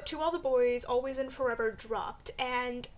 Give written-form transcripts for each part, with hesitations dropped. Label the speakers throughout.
Speaker 1: To All the Boys, Always and Forever dropped, and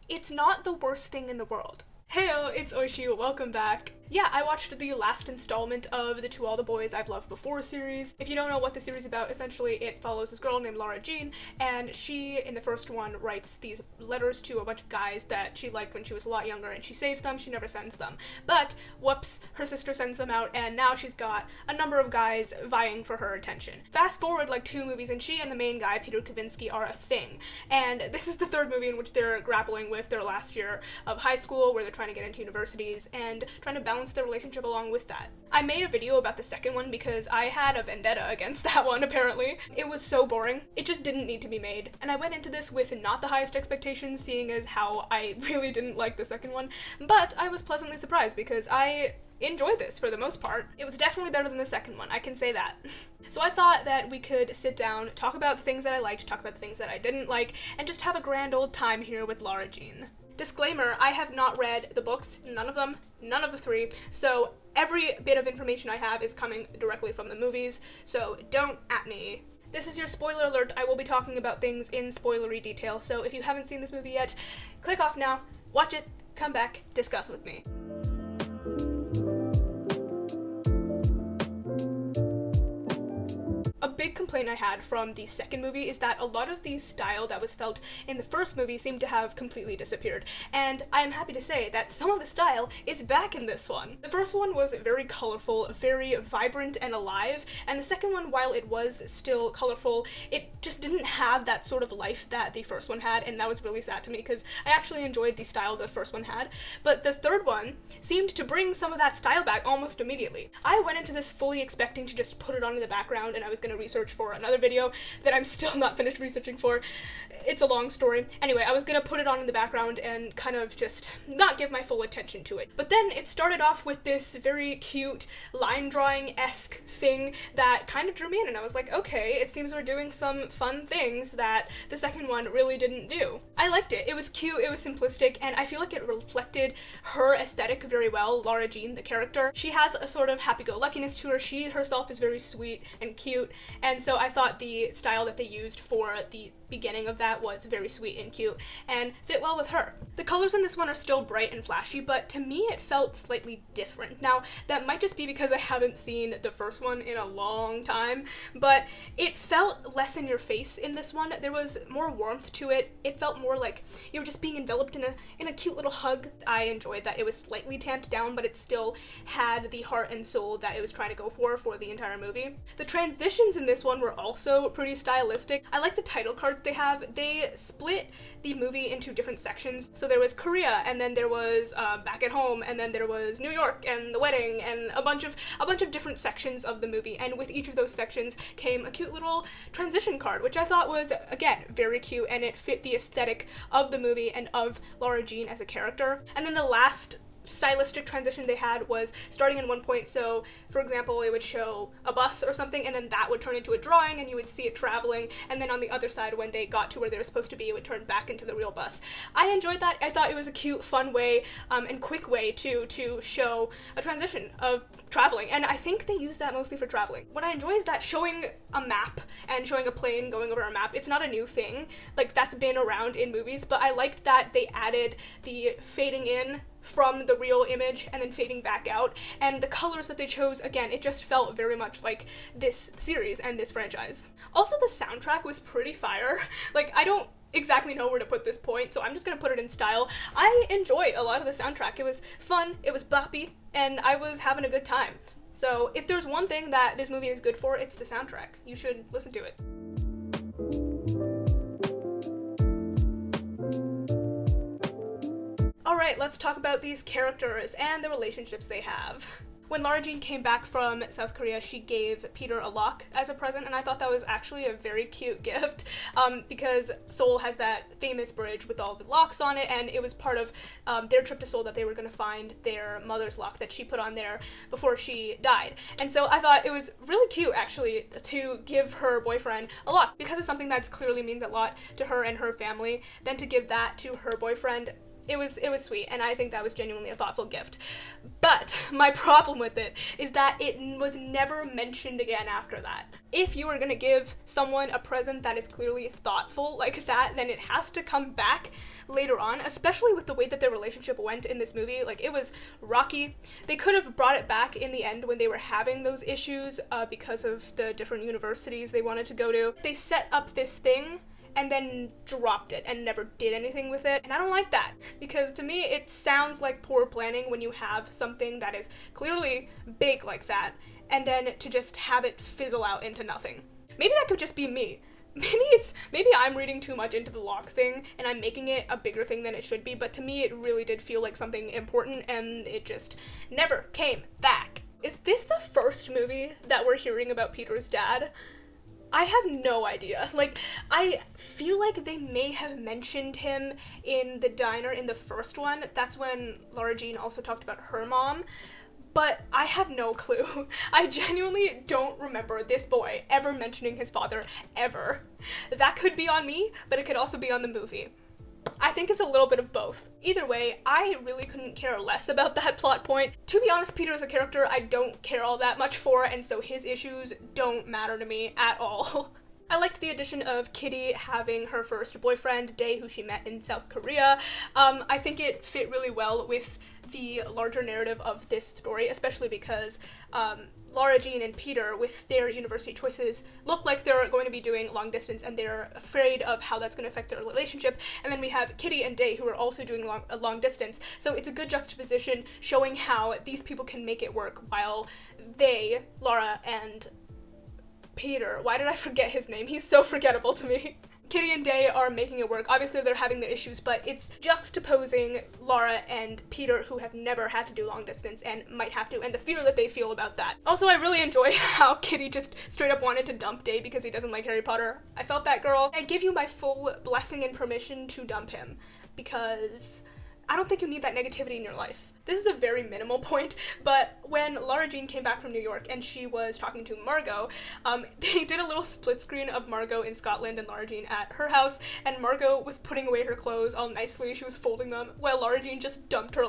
Speaker 1: it's not the worst thing in the world. Heyo, it's Oishi, welcome back. Yeah, I watched the last installment of the To All the Boys I've Loved Before series. If you don't know what the series is about, essentially it follows this girl named Lara Jean, and she, in the first one, writes these letters to a bunch of guys that she liked when she was a lot younger, and she saves them, she never sends them. But, whoops, her sister sends them out, and now she's got a number of guys vying for her attention. Fast forward like 2 movies, and she and the main guy, Peter Kavinsky, are a thing. And this is the 3rd movie in which they're grappling with their last year of high school, where they're trying to get into universities, and trying to balance their relationship along with that. I made a video about the second one because I had a vendetta against that one, apparently. It was so boring. It just didn't need to be made. And I went into this with not the highest expectations, seeing as how I really didn't like the second one, but I was pleasantly surprised because I enjoyed this for the most part. It was definitely better than the second one, I can say that. So I thought that we could sit down, talk about the things that I liked, talk about the things that I didn't like, and just have a grand old time here with Lara Jean. Disclaimer, I have not read the books, none of them, none of the 3, so every bit of information I have is coming directly from the movies, so don't at me. This is your spoiler alert. I will be talking about things in spoilery detail, so if you haven't seen this movie yet, click off now, watch it, come back, discuss with me. A big complaint I had from the second movie is that a lot of the style that was felt in the first movie seemed to have completely disappeared, and I am happy to say that some of the style is back in this one. The first one was very colorful, very vibrant and alive, and the second one, while it was still colorful, it just didn't have that sort of life that the first one had, and that was really sad to me because I actually enjoyed the style the first one had, but the third one seemed to bring some of that style back almost immediately. I went into this fully expecting to just put it on in the background, and I was gonna research for another video that I'm still not finished researching for. It's a long story. Anyway, I was gonna put it on in the background and kind of just not give my full attention to it. But then it started off with this very cute line drawing-esque thing that kind of drew me in, and I was like, okay, it seems we're doing some fun things that the second one really didn't do. I liked it. It was cute, it was simplistic, and I feel like it reflected her aesthetic very well, Lara Jean, the character. She has a sort of happy-go-luckiness to her. She herself is very sweet and cute, and so I thought the style that they used for the beginning of that was very sweet and cute and fit well with her. The colors in this one are still bright and flashy, but to me it felt slightly different. Now, that might just be because I haven't seen the first one in a long time, but it felt less in your face in this one. There was more warmth to it. It felt more like you were just being enveloped in a cute little hug. I enjoyed that it was slightly tamped down, but it still had the heart and soul that it was trying to go for the entire movie. The transitions in this one were also pretty stylistic. I like the title cards they have. They split the movie into different sections. So there was Korea, and then there was back at home, and then there was New York and the wedding, and a bunch of different sections of the movie. And with each of those sections came a cute little transition card, which I thought was, again, very cute, and it fit the aesthetic of the movie and of Lara Jean as a character. And then the last stylistic transition they had was starting in one point, so for example it would show a bus or something, and then that would turn into a drawing and you would see it traveling, and then on the other side when they got to where they were supposed to be it would turn back into the real bus. I enjoyed that. I thought it was a cute, fun way and quick way to show a transition of traveling, and I think they use that mostly for traveling. What I enjoy is that showing a map and showing a plane going over a map, it's not a new thing, like that's been around in movies, but I liked that they added the fading in from the real image and then fading back out, and the colors that they chose, again, it just felt very much like this series and this franchise. Also, the soundtrack was pretty fire. Like, I don't exactly know where to put this point, so I'm just gonna put it in style. I enjoyed a lot of the soundtrack. It was fun, it was boppy, and I was having a good time. So if there's one thing that this movie is good for, it's the soundtrack. You should listen to it. Alright, let's talk about these characters and the relationships they have. When Lara Jean came back from South Korea, she gave Peter a lock as a present, and I thought that was actually a very cute gift, because Seoul has that famous bridge with all the locks on it, and it was part of their trip to Seoul that they were going to find their mother's lock that she put on there before she died. And so I thought it was really cute, actually, to give her boyfriend a lock, because it's something that clearly means a lot to her and her family. Then to give that to her boyfriend It was sweet, and I think that was genuinely a thoughtful gift. But my problem with it is that it was never mentioned again after that. If you are gonna give someone a present that is clearly thoughtful like that, then it has to come back later on, especially with the way that their relationship went in this movie. Like, it was rocky. They could have brought it back in the end when they were having those issues because of the different universities they wanted to go to. They set up this thing and then dropped it and never did anything with it. And I don't like that, because to me it sounds like poor planning when you have something that is clearly big like that and then to just have it fizzle out into nothing. Maybe that could just be me. Maybe I'm reading too much into the Locke thing and I'm making it a bigger thing than it should be, but to me it really did feel like something important and it just never came back. Is this the first movie that we're hearing about Peter's dad? I have no idea. Like, I feel like they may have mentioned him in the diner in the first one. That's when Lara Jean also talked about her mom. But I have no clue. I genuinely don't remember this boy ever mentioning his father, ever. That could be on me, but it could also be on the movie. I think it's a little bit of both. Either way, I really couldn't care less about that plot point. To be honest, Peter as a character, I don't care all that much for, and so his issues don't matter to me at all. I liked the addition of Kitty having her first boyfriend, Dae, who she met in South Korea. I think it fit really well with the larger narrative of this story, especially because Lara Jean and Peter, with their university choices, look like they're going to be doing long distance and they're afraid of how that's going to affect their relationship. And then we have Kitty and Dae, who are also doing long distance. So it's a good juxtaposition showing how these people can make it work while they, Lara and Peter, why did I forget his name? He's so forgettable to me. Kitty and Dae are making it work. Obviously they're having their issues, but it's juxtaposing Lara and Peter, who have never had to do long distance and might have to, and the fear that they feel about that. Also, I really enjoy how Kitty just straight up wanted to dump Dae because he doesn't like Harry Potter. I felt that, girl. I give you my full blessing and permission to dump him, because I don't think you need that negativity in your life. This is a very minimal point, but when Lara Jean came back from New York and she was talking to Margot, they did a little split screen of Margot in Scotland and Lara Jean at her house, and Margot was putting away her clothes all nicely. She was folding them, while Lara Jean just dumped her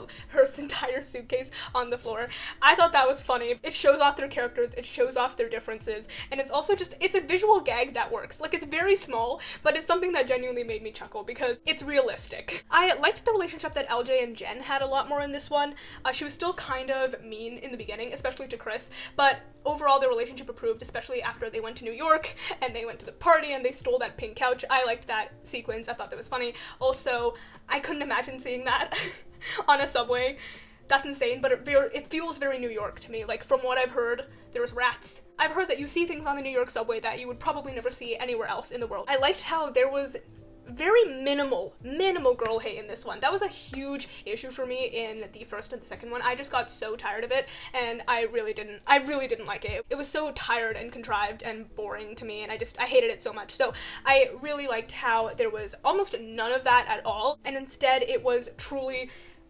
Speaker 1: entire suitcase on the floor. I thought that was funny. It shows off their characters, it shows off their differences, and it's also just, it's a visual gag that works. Like, it's very small, but it's something that genuinely made me chuckle because it's realistic. I liked the relationship that LJ and Jen had a lot more in this one. She was still kind of mean in the beginning, especially to Chris, but overall the relationship improved, especially after they went to New York and they went to the party and they stole that pink couch. I liked that sequence. I thought that was funny. Also, I couldn't imagine seeing that on a subway. That's insane, but it feels very New York to me. Like, from what I've heard, there was rats. I've heard that you see things on the New York subway that you would probably never see anywhere else in the world. I liked how there was very minimal girl hate in this one. That was a huge issue for me in the first and the second one. I just got so tired of it, and I really didn't like it. It was so tired and contrived and boring to me, and I hated it so much. So I really liked how there was almost none of that at all, and instead it was truly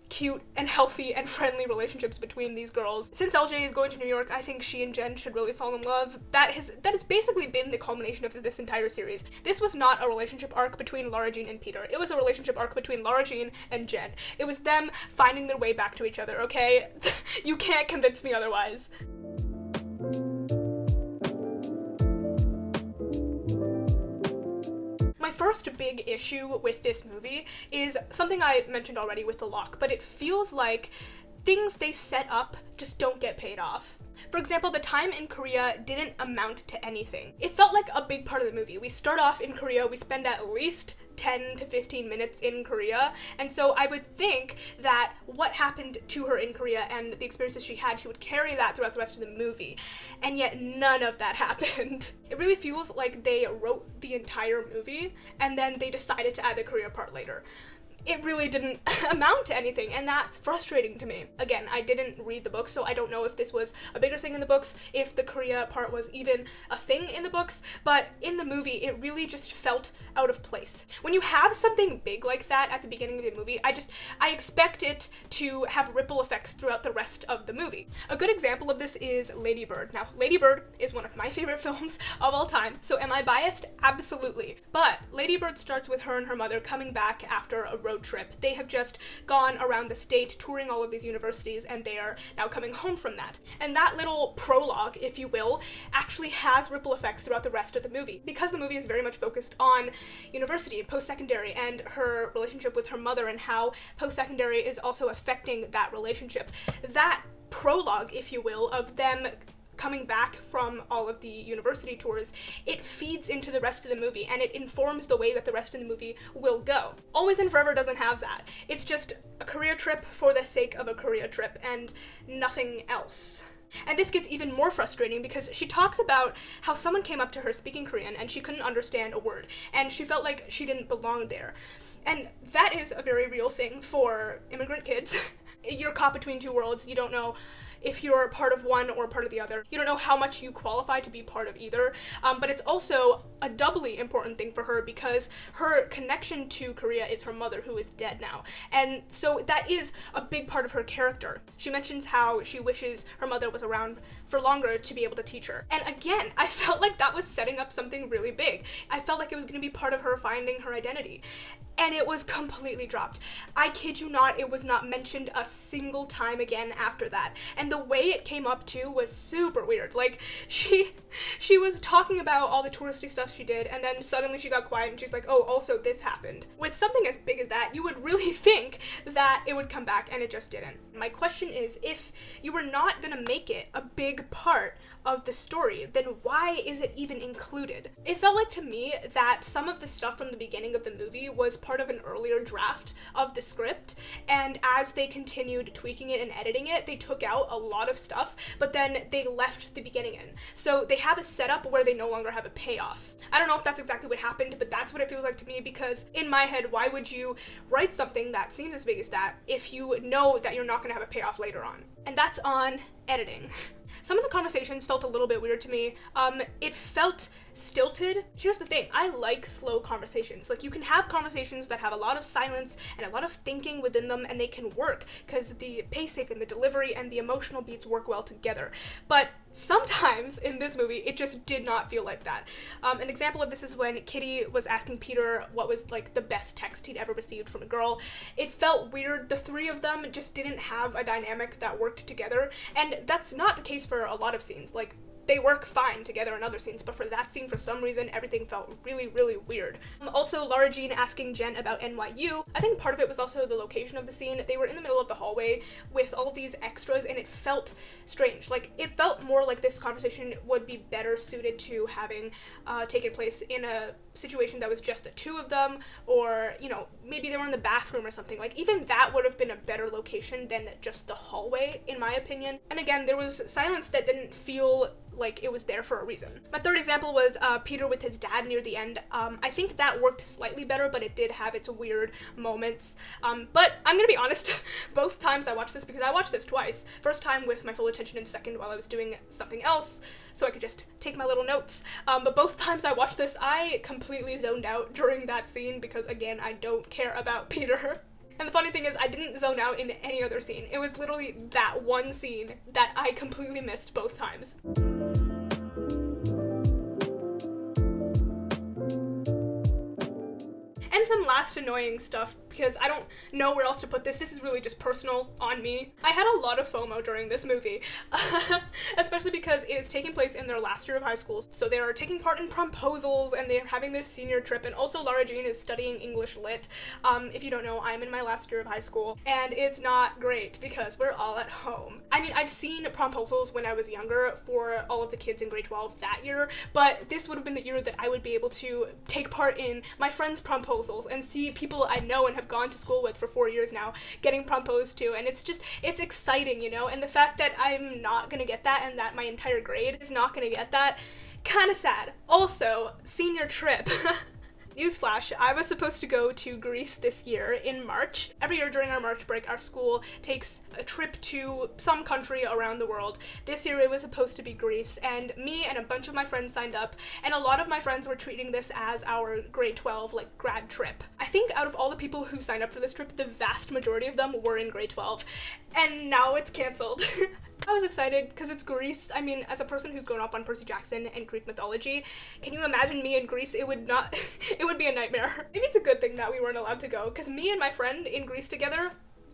Speaker 1: cute and healthy and friendly relationships between these girls. Since LJ is going to New York, I think she and Jen should really fall in love. That has basically been the culmination of this entire series. This was not a relationship arc between Lara Jean and Peter. It was a relationship arc between Lara Jean and Jen. It was them finding their way back to each other, okay? You can't convince me otherwise. My first big issue with this movie is something I mentioned already with The Locke, but it feels like things they set up just don't get paid off. For example, the time in Korea didn't amount to anything. It felt like a big part of the movie. We start off in Korea, we spend at least 10 to 15 minutes in Korea, and so I would think that what happened to her in Korea and the experiences she would carry that throughout the rest of the movie, and yet none of that happened. It really feels like they wrote the entire movie and then they decided to add the Korea part later. It really didn't amount to anything, and that's frustrating to me. Again, I didn't read the books, so I don't know if this was a bigger thing in the books, if the Korea part was even a thing in the books, but in the movie, it really just felt out of place. When you have something big like that at the beginning of the movie, I expect it to have ripple effects throughout the rest of the movie. A good example of this is Lady Bird. Now, Lady Bird is one of my favorite films of all time, so am I biased? Absolutely. But Lady Bird starts with her and her mother coming back after a road road trip. They have just gone around the state touring all of these universities, and they are now coming home from that. And that little prologue, if you will, actually has ripple effects throughout the rest of the movie. Because the movie is very much focused on university and post-secondary and her relationship with her mother and how post-secondary is also affecting that relationship. That prologue, if you will, of them coming back from all of the university tours, it feeds into the rest of the movie and it informs the way that the rest of the movie will go. Always and Forever doesn't have that. It's just a career trip for the sake of a career trip and nothing else. And this gets even more frustrating because she talks about how someone came up to her speaking Korean and she couldn't understand a word and she felt like she didn't belong there. And that is a very real thing for immigrant kids. You're caught between two worlds. You don't know if you're part of one or part of the other. You don't know how much you qualify to be part of either, but it's also a doubly important thing for her because her connection to Korea is her mother, who is dead now. And so that is a big part of her character. She mentions how she wishes her mother was around for longer to be able to teach her. And again, I felt like that was setting up something really big. I felt like it was going to be part of her finding her identity. And it was completely dropped. I kid you not, it was not mentioned a single time again after that. And the way it came up too was super weird. Like, she was talking about all the touristy stuff she did, and then suddenly she got quiet and she's like, oh, also this happened. With something as big as that, you would really think that it would come back, and it just didn't. My question is, if you were not gonna make it a big part of the story, then why is it even included? It felt like to me that some of the stuff from the beginning of the movie was part of an earlier draft of the script, and as they continued tweaking it and editing it, they took out a lot of stuff, but then they left the beginning in. So they have a setup where they no longer have a payoff. I don't know if that's exactly what happened, but that's what it feels like to me, because in my head, why would you write something that seems as big as that if you know that you're not going to have a payoff later on? And that's on editing. Some of the conversations felt a little bit weird to me. It felt stilted. Here's the thing, I like slow conversations. Like, you can have conversations that have a lot of silence and a lot of thinking within them, and they can work because the pacing and the delivery and the emotional beats work well together. But sometimes in this movie, it just did not feel like that. An example of this is when Kitty was asking Peter what was like the best text he'd ever received from a girl. It felt weird. The three of them just didn't have a dynamic that worked together, and that's not the case for a lot of scenes. Like, they work fine together in other scenes, but for that scene, for some reason, everything felt really, really weird. Also, Lara Jean asking Jen about NYU. I think part of it was also the location of the scene. They were in the middle of the hallway with all of these extras, and it felt strange. Like, it felt more like this conversation would be better suited to having taken place in a situation that was just the two of them, or, you know, maybe they were in the bathroom or something. Like, even that would have been a better location than just the hallway, in my opinion. And again, there was silence that didn't feel like it was there for a reason. My third example was Peter with his dad near the end. I think that worked slightly better, but it did have its weird moments. But I'm gonna be honest, both times I watched this, because I watched this twice. First time with my full attention, and second while I was doing something else, so I could just take my little notes. But both times I watched this, I completely zoned out during that scene because, again, I don't care about Peter. And the funny thing is, I didn't zone out in any other scene. It was literally that one scene that I completely missed both times. And some last annoying stuff, because I don't know where else to put this. This is really just personal on me. I had a lot of FOMO during this movie, especially because it is taking place in their last year of high school. So they are taking part in promposals, and they're having this senior trip, and also Lara Jean is studying English Lit. If you don't know, I'm in my last year of high school, and it's not great because we're all at home. I mean, I've seen promposals when I was younger for all of the kids in grade 12 that year, but this would have been the year that I would be able to take part in my friends' promposals and see people I know and have gone to school with for 4 years now getting proposed to, and it's exciting, you know. And the fact that I'm not gonna get that, and that my entire grade is not gonna get that, kinda sad. Also, senior trip. Newsflash, I was supposed to go to Greece this year in March. Every year during our March break, our school takes a trip to some country around the world. This year it was supposed to be Greece, and me and a bunch of my friends signed up, and a lot of my friends were treating this as our grade 12, like, grad trip. I think out of all the people who signed up for this trip, the vast majority of them were in grade 12, and now it's canceled. I was excited because it's Greece. I mean, as a person who's grown up on Percy Jackson and Greek mythology, can you imagine me in Greece? It would not, it would be a nightmare. Maybe it's a good thing that we weren't allowed to go, because me and my friend in Greece together,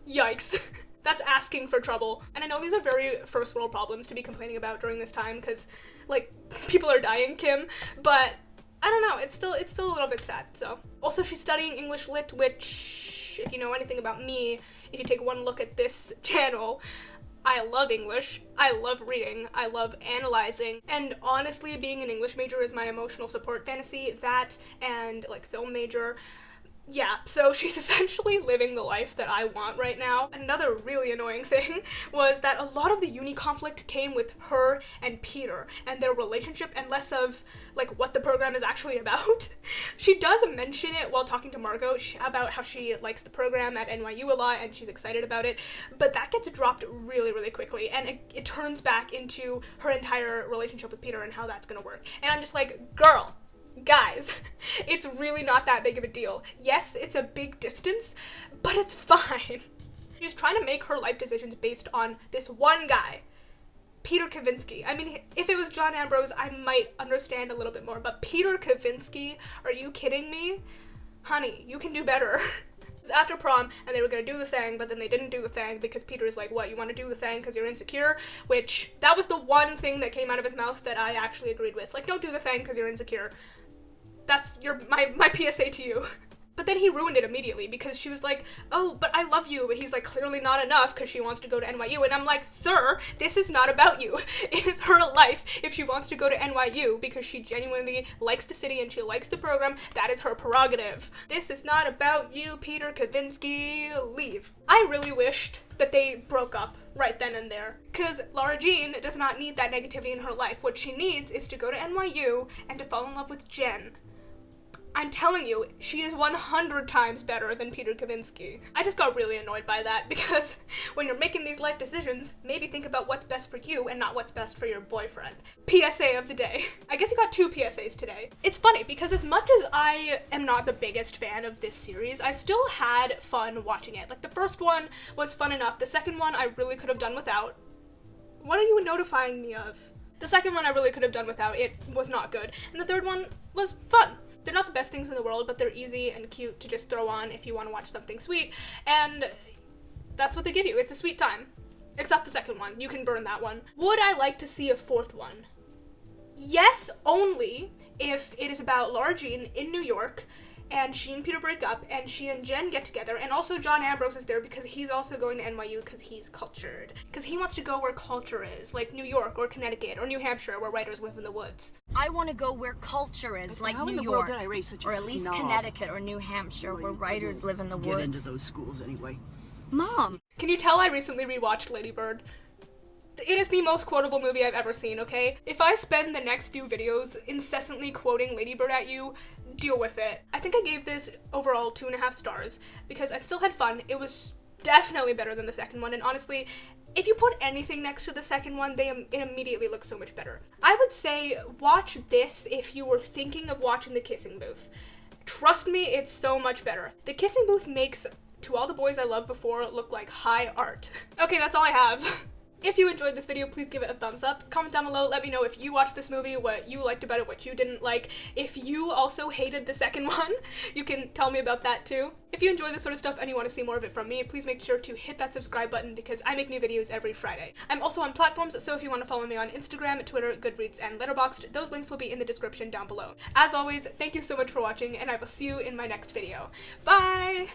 Speaker 1: yikes. That's asking for trouble. And I know these are very first world problems to be complaining about during this time, because, like, people are dying, Kim, but I don't know, it's still a little bit sad, so. Also, she's studying English Lit, which, if you know anything about me, if you take one look at this channel, I love English, I love reading, I love analyzing, and honestly, being an English major is my emotional support fantasy, that and, like, film major. Yeah, so she's essentially living the life that I want right now. Another really annoying thing was that a lot of the uni conflict came with her and Peter and their relationship, and less of, like, what the program is actually about. She does mention it while talking to Margot about how she likes the program at NYU a lot and she's excited about it, but that gets dropped really, really quickly, and it turns back into her entire relationship with Peter and how that's gonna work. And I'm just like, girl, guys, it's really not that big of a deal. Yes, it's a big distance, but it's fine. She's trying to make her life decisions based on this one guy, Peter Kavinsky. I mean, if it was John Ambrose, I might understand a little bit more, but Peter Kavinsky, are you kidding me? Honey, you can do better. It was after prom, and they were gonna do the thing, but then they didn't do the thing because Peter's like, what, you want to do the thing because you're insecure? Which, that was the one thing that came out of his mouth that I actually agreed with. Like, don't do the thing because you're insecure. That's my PSA to you. But then he ruined it immediately because she was like, oh, but I love you, but he's like, clearly not enough because she wants to go to NYU. And I'm like, sir, this is not about you. It is her life. If she wants to go to NYU because she genuinely likes the city and she likes the program, that is her prerogative. This is not about you, Peter Kavinsky. Leave. I really wished that they broke up right then and there, because Lara Jean does not need that negativity in her life. What she needs is to go to NYU and to fall in love with Jen. I'm telling you, she is 100 times better than Peter Kavinsky. I just got really annoyed by that, because when you're making these life decisions, maybe think about what's best for you and not what's best for your boyfriend. PSA of the day. I guess you got 2 PSAs today. It's funny, because as much as I am not the biggest fan of this series, I still had fun watching it. Like, the first one was fun enough. The second one I really could have done without. What are you notifying me of? The second one I really could have done without. It was not good. And the third one was fun. They're not the best things in the world, but they're easy and cute to just throw on if you want to watch something sweet, and that's what they give you. It's a sweet time. Except the second one. You can burn that one. Would I like to see a 4th one? Yes, only if it is about Lara Jean in New York, and she and Peter break up, and she and Jen get together, and also John Ambrose is there because he's also going to NYU because he's cultured. Because he wants to go where culture is, like New York or Connecticut or New Hampshire, where writers live in the woods.
Speaker 2: I want to go where culture is, like New York, did I raise such a or at least snob? Connecticut or New Hampshire, where writers live in the woods.
Speaker 3: Get into those schools anyway.
Speaker 2: Mom!
Speaker 1: Can you tell I recently rewatched Lady Bird? It is the most quotable movie I've ever seen, okay? If I spend the next few videos incessantly quoting Lady Bird at you, deal with it. I think I gave this overall 2.5 stars because I still had fun. It was definitely better than the second one, and honestly, if you put anything next to the second one, it immediately looks so much better. I would say watch this if you were thinking of watching The Kissing Booth. Trust me, it's so much better. The Kissing Booth makes To All the Boys I Loved Before look like high art. Okay, that's all I have. If you enjoyed this video, please give it a thumbs up. Comment down below, let me know if you watched this movie, what you liked about it, what you didn't like. If you also hated the second one, you can tell me about that too. If you enjoy this sort of stuff and you want to see more of it from me, please make sure to hit that subscribe button because I make new videos every Friday. I'm also on platforms, so if you want to follow me on Instagram, Twitter, Goodreads, and Letterboxd, those links will be in the description down below. As always, thank you so much for watching, and I will see you in my next video. Bye!